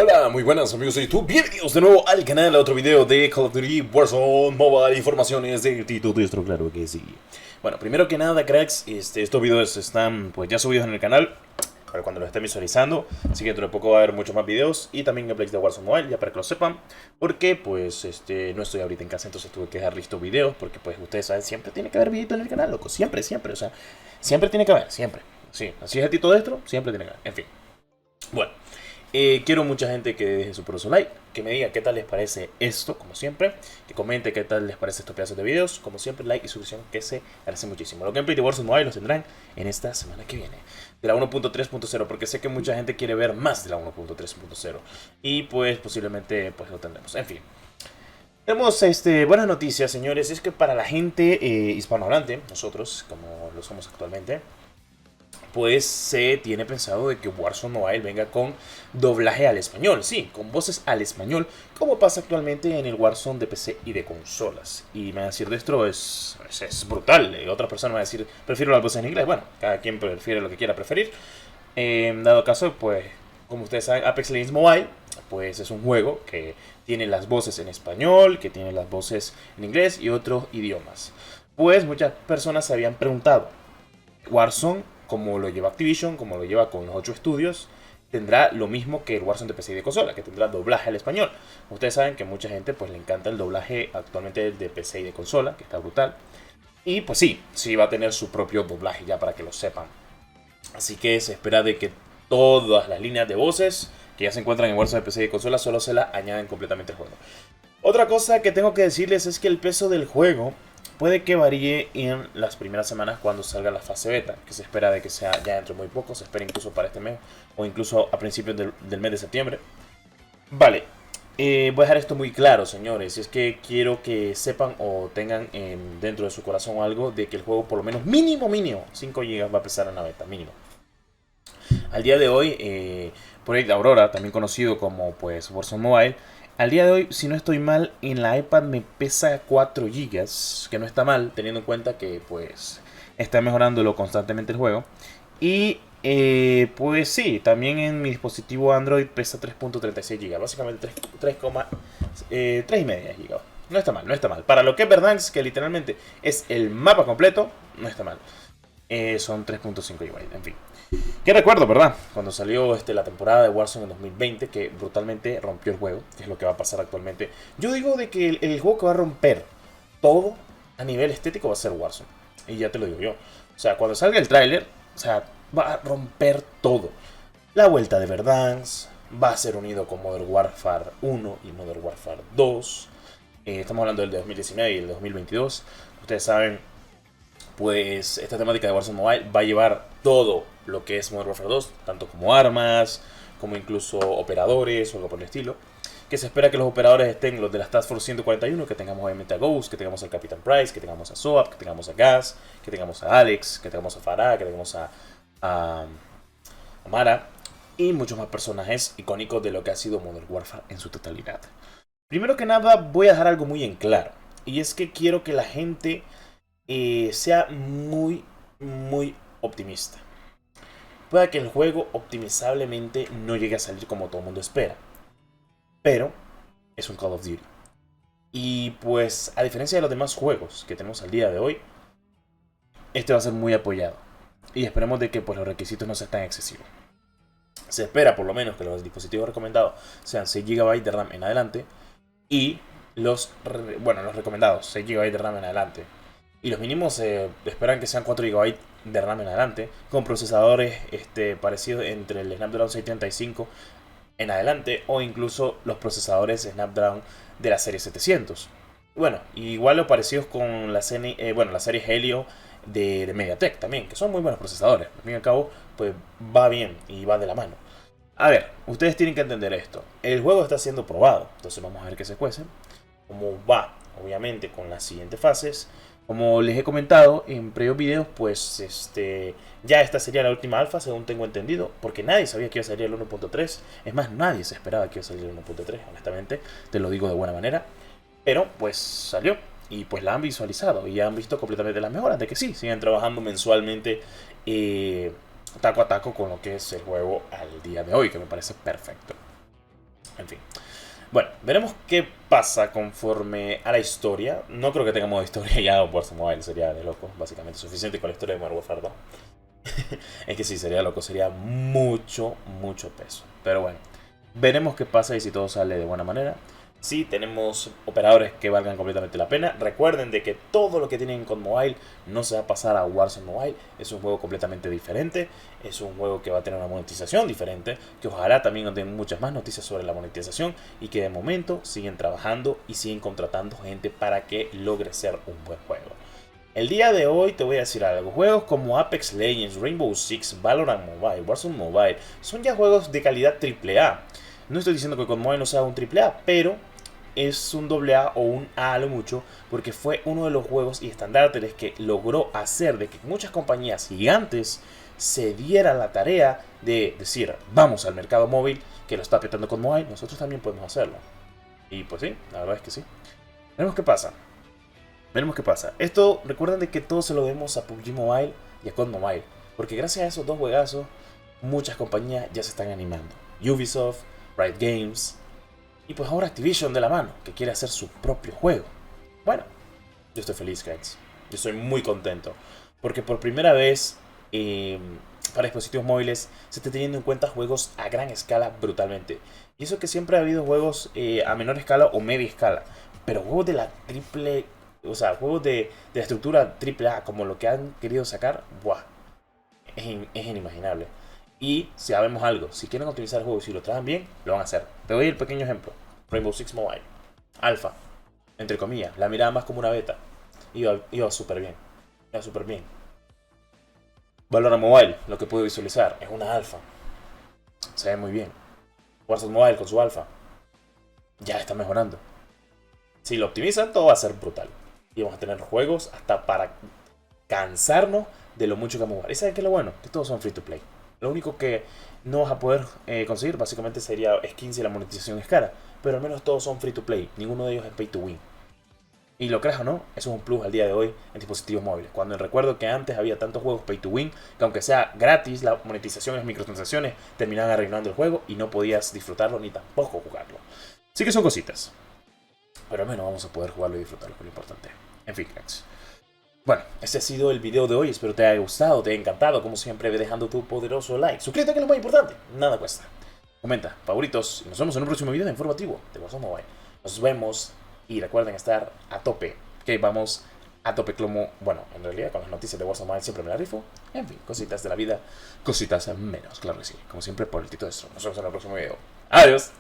Hola, muy buenas amigos de YouTube, bienvenidos de nuevo al canal a otro video de Call of Duty Warzone Mobile, informaciones de Tito Destro, claro que sí. Bueno, primero que nada, cracks, estos videos están pues ya subidos en el canal para cuando los estén visualizando, así que dentro de poco va a haber muchos más videos y también gameplays de Warzone Mobile, ya para que lo sepan, porque pues no estoy ahorita en casa, entonces tuve que dejar listos videos, porque pues ustedes saben, siempre tiene que haber videos en el canal, loco, siempre, o sea, siempre tiene que haber, siempre, sí, así es el Tito Destro, siempre tiene que haber, en fin. Bueno, quiero mucha gente que deje su poderoso like, que me diga qué tal les parece esto, como siempre, que comente qué tal les parece estos pedazos de videos, como siempre, like y suscripción que se agradece muchísimo. Los gameplays de Warzone Mobile los tendrán en esta semana que viene, de la 1.3.0, porque sé que mucha gente quiere ver más de la 1.3.0 y pues posiblemente pues lo tendremos, en fin. Tenemos buenas noticias, señores, es que para la gente hispanohablante, nosotros, como lo somos actualmente, pues se tiene pensado de que Warzone Mobile venga con doblaje al español, sí, con voces al español, como pasa actualmente en el Warzone de PC y de consolas. Y me va a decir, de esto es brutal. Otra persona me va a decir, prefiero las voces en inglés. Bueno, cada quien prefiere lo que quiera preferir. En dado caso, pues, como ustedes saben, Apex Legends Mobile, pues es un juego que tiene las voces en español, que tiene las voces en inglés y otros idiomas. Pues muchas personas se habían preguntado, Warzone, como lo lleva Activision, como lo lleva con los 8 estudios, tendrá lo mismo que el Warzone de PC y de consola, que tendrá doblaje al español. Ustedes saben que mucha gente pues le encanta el doblaje actualmente de PC y de consola, que está brutal. Y pues sí va a tener su propio doblaje ya para que lo sepan. Así que se espera de que todas las líneas de voces que ya se encuentran en Warzone de PC y de consola solo se la añaden completamente al juego. Otra cosa que tengo que decirles es que el peso del juego puede que varíe en las primeras semanas cuando salga la fase beta, que se espera de que sea ya dentro de muy poco, se espera incluso para este mes o incluso a principios del mes de septiembre. Vale, voy a dejar esto muy claro, señores, es que quiero que sepan o tengan dentro de su corazón algo de que el juego por lo menos mínimo 5 GB va a pesar en la beta, mínimo. Al día de hoy, Project Aurora, también conocido como pues Warzone Mobile, al día de hoy, si no estoy mal, en la iPad me pesa 4 gigas, que no está mal, teniendo en cuenta que pues está mejorándolo constantemente el juego. Y pues sí, también en mi dispositivo Android pesa 3.36 gigas, básicamente 3,3 gigas. No está mal, no está mal. Para lo que es Verdansk, que literalmente es el mapa completo, no está mal. Son 3.5 GB, en fin. ¿Qué recuerdo, verdad? Cuando salió la temporada de Warzone en 2020, que brutalmente rompió el juego, que es lo que va a pasar actualmente. Yo digo de que el juego que va a romper todo a nivel estético va a ser Warzone. Y ya te lo digo yo. O sea, cuando salga el tráiler, o sea, va a romper todo. La vuelta de Verdansk, va a ser unido con Modern Warfare 1 y Modern Warfare 2. Estamos hablando del de 2019 y el de 2022. Ustedes saben, pues esta temática de Warzone Mobile va a llevar todo lo que es Modern Warfare 2, tanto como armas, como incluso operadores o algo por el estilo. Que se espera que los operadores estén los de la Task Force 141, que tengamos obviamente a Ghost, que tengamos al Capitán Price, que tengamos a Soap, que tengamos a Gas, que tengamos a Alex, que tengamos a Farah, que tengamos a Mara y muchos más personajes icónicos de lo que ha sido Modern Warfare en su totalidad. Primero que nada voy a dejar algo muy en claro, y es que quiero que la gente sea muy optimista. Puede que el juego optimizablemente no llegue a salir como todo el mundo espera, pero es un Call of Duty. Y pues, a diferencia de los demás juegos que tenemos al día de hoy, este va a ser muy apoyado. Y esperemos de que pues, los requisitos no sean tan excesivos. Se espera por lo menos que los dispositivos recomendados sean 6 GB de RAM en adelante. Y los recomendados, 6 GB de RAM en adelante. Y los mínimos esperan que sean 4 GB de RAM en adelante, con procesadores parecidos entre el Snapdragon 635 en adelante, o incluso los procesadores Snapdragon de la serie 700. Bueno, igual lo parecidos con la serie Helio de MediaTek también, que son muy buenos procesadores. Al fin y al cabo, pues va bien y va de la mano. A ver, ustedes tienen que entender esto. El juego está siendo probado, entonces vamos a ver qué se cuece. Cómo va, obviamente, con las siguientes fases. Como les he comentado en previos videos, pues ya esta sería la última alfa, según tengo entendido, porque nadie sabía que iba a salir el 1.3. Es más, nadie se esperaba que iba a salir el 1.3, honestamente, te lo digo de buena manera. Pero pues salió y pues la han visualizado y ya han visto completamente las mejoras, de que sí, siguen trabajando mensualmente taco a taco con lo que es el juego al día de hoy, que me parece perfecto. En fin. Bueno, veremos qué pasa conforme a la historia. No creo que tenga modo historia ya o Warzone Mobile, sería de loco. Básicamente suficiente con la historia de Modern Warfare 2. Es que sí, sería loco, sería mucho, mucho peso. Pero bueno, veremos qué pasa y si todo sale de buena manera. Sí, tenemos operadores que valgan completamente la pena. Recuerden de que todo lo que tienen con Mobile no se va a pasar a Warzone Mobile. Es un juego completamente diferente. Es un juego que va a tener una monetización diferente. Que ojalá también nos den muchas más noticias sobre la monetización. Y que de momento siguen trabajando y siguen contratando gente para que logre ser un buen juego. El día de hoy te voy a decir algo. Juegos como Apex Legends, Rainbow Six, Valorant Mobile, Warzone Mobile son ya juegos de calidad AAA. No estoy diciendo que con Mobile no sea un AAA, pero es un AA o un A a lo mucho, porque fue uno de los juegos y estandartes que logró hacer de que muchas compañías gigantes se dieran la tarea de decir, vamos al mercado móvil, que lo está petando con Mobile, nosotros también podemos hacerlo. Y pues sí, la verdad es que sí. Veremos qué pasa. Veremos qué pasa. Esto, recuerden de que todo se lo debemos a PUBG Mobile y a COD Mobile, porque gracias a esos dos juegazos, muchas compañías ya se están animando. Ubisoft, Riot Games, y pues ahora Activision de la mano, que quiere hacer su propio juego. Bueno, yo estoy feliz, cracks. Yo estoy muy contento. Porque por primera vez, para dispositivos móviles, se está teniendo en cuenta juegos a gran escala brutalmente. Y eso que siempre ha habido juegos a menor escala o media escala. Pero juegos de la triple... O sea, juegos de la estructura triple A, como lo que han querido sacar, ¡buah! Es inimaginable. Y si sabemos algo, si quieren utilizar el juego y si lo traen bien, lo van a hacer. Te doy el pequeño ejemplo. Rainbow Six Mobile. Alpha. Entre comillas. La miraba más como una beta. Iba súper bien. Iba súper bien. Valorant Mobile, lo que puedo visualizar, es una alfa. Se ve muy bien. Warzone Mobile con su alfa. Ya está mejorando. Si lo optimizan, todo va a ser brutal. Y vamos a tener juegos hasta para cansarnos de lo mucho que vamos a jugar. ¿Y saben qué es lo bueno? Que todos son free to play. Lo único que no vas a poder conseguir básicamente sería skins y la monetización es cara. Pero al menos todos son free to play. Ninguno de ellos es pay to win. Y lo creas o no, eso es un plus al día de hoy en dispositivos móviles. Cuando recuerdo que antes había tantos juegos pay to win, que aunque sea gratis, la monetización y las microtransacciones terminaban arruinando el juego y no podías disfrutarlo ni tampoco jugarlo. Sí que son cositas. Pero al menos vamos a poder jugarlo y disfrutarlo, que es lo importante. En fin, cracks. Bueno, este ha sido el video de hoy. Espero te haya gustado, te haya encantado. Como siempre, ve dejando tu poderoso like. Suscríbete, que es lo más importante. Nada cuesta. Comenta, favoritos. Y nos vemos en un próximo video de informativo de Warzone Mobile. Nos vemos. Y recuerden estar a tope. Que vamos a tope como... Bueno, en realidad con las noticias de Warzone Mobile siempre me la rifo. En fin, cositas de la vida. Cositas menos, claro que sí. Como siempre, por el Tito de Strong. Nos vemos en el próximo video. Adiós.